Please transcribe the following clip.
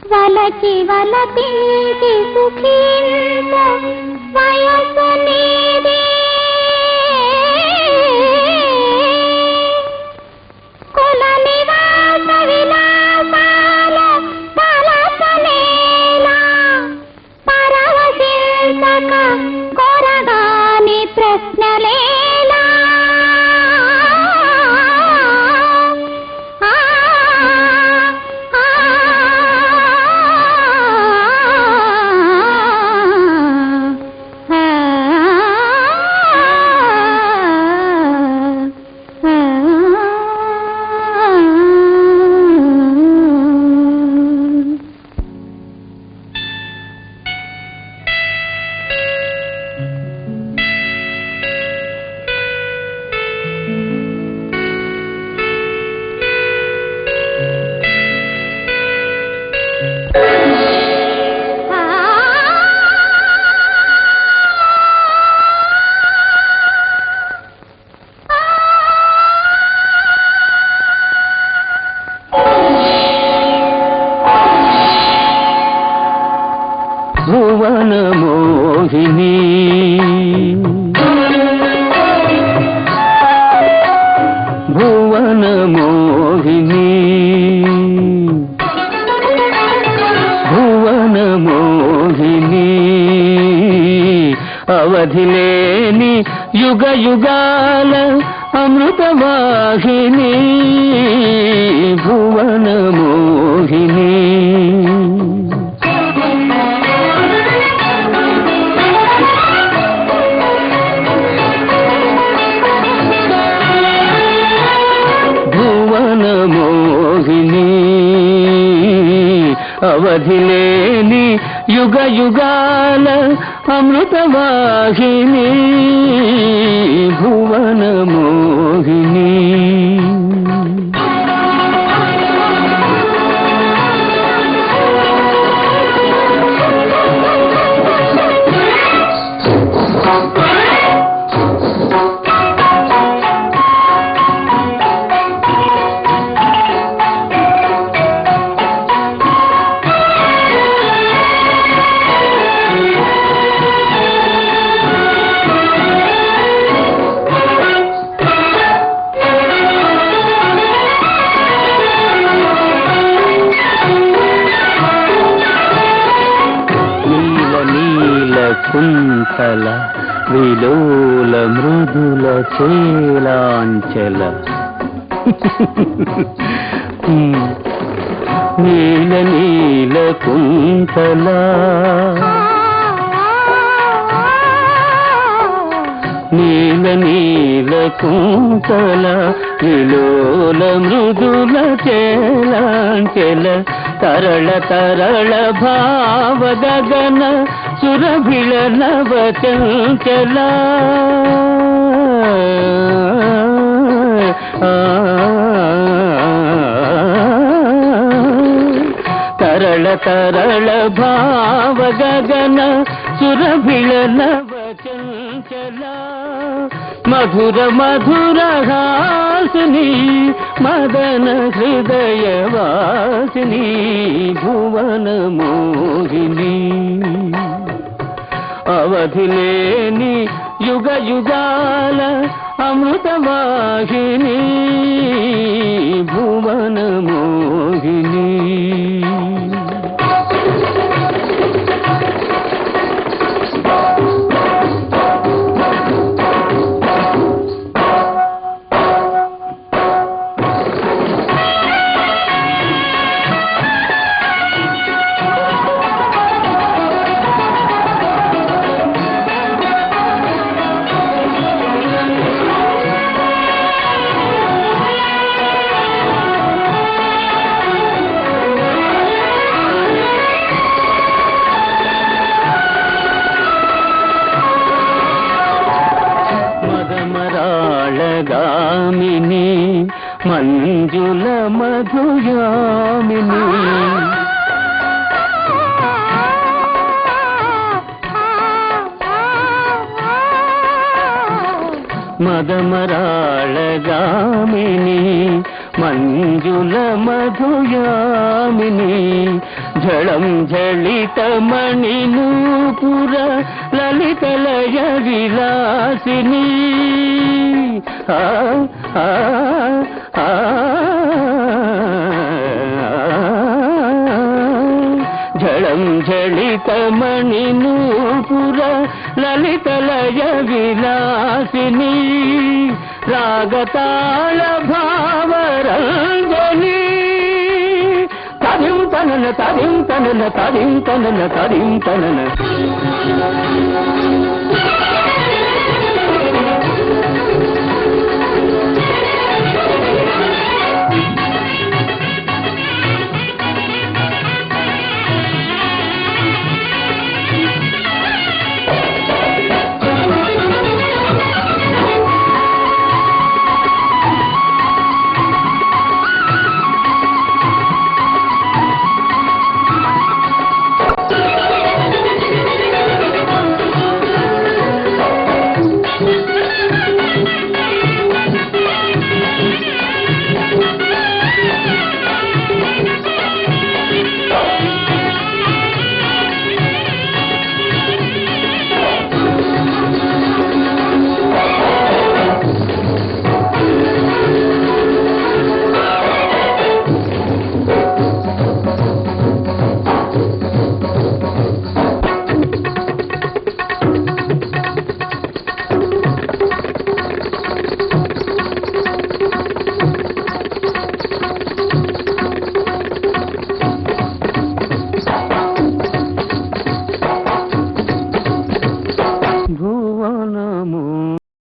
వలచి వలపించి సుఖించ వయసు నీదే కుల నివాస విలాసాల తలసనేలా పరవశించక కొరగాని ప్రశ్నలేలా భువన మోహిని భువన మోహిని భువన మోహిని అవధిలేని యుగ యుగాల అమృతవాహిని భువన మోహిని మోహిని అవధిలేని యుగ యుగాల అమృతవాహిని భువన మోహిని కుంతల విలోల మృదుల చేలాంచల నీల నీల కుంతల నీల నీల కుంతల విలోల మృదుల చేలాంచల తరళ తరళ భావ గగన సురభిళ నవ చంచల తరళ తరళ భావ గగన సురభిళ నవ చంచల మధుర మధుర హాసిని మదన హృదయ వాసిని భువన మోహిని అవధిలేని యుగ యుగాల అమృతవాహిని భువన మోహిని గామిని మంజుల మధుయామిని మదమరాళ గామిని మంజుల మధుయామిని జళం జళితమణి నూపుర లలితలయ విలాసిని ఆ ఆ ఆ జళం జళితమణి నూపుర లలితలయ విలాసిని రాగతాళ భావరంజని తదిం తనన తదిం తనన తదిం తనన తదిం తనన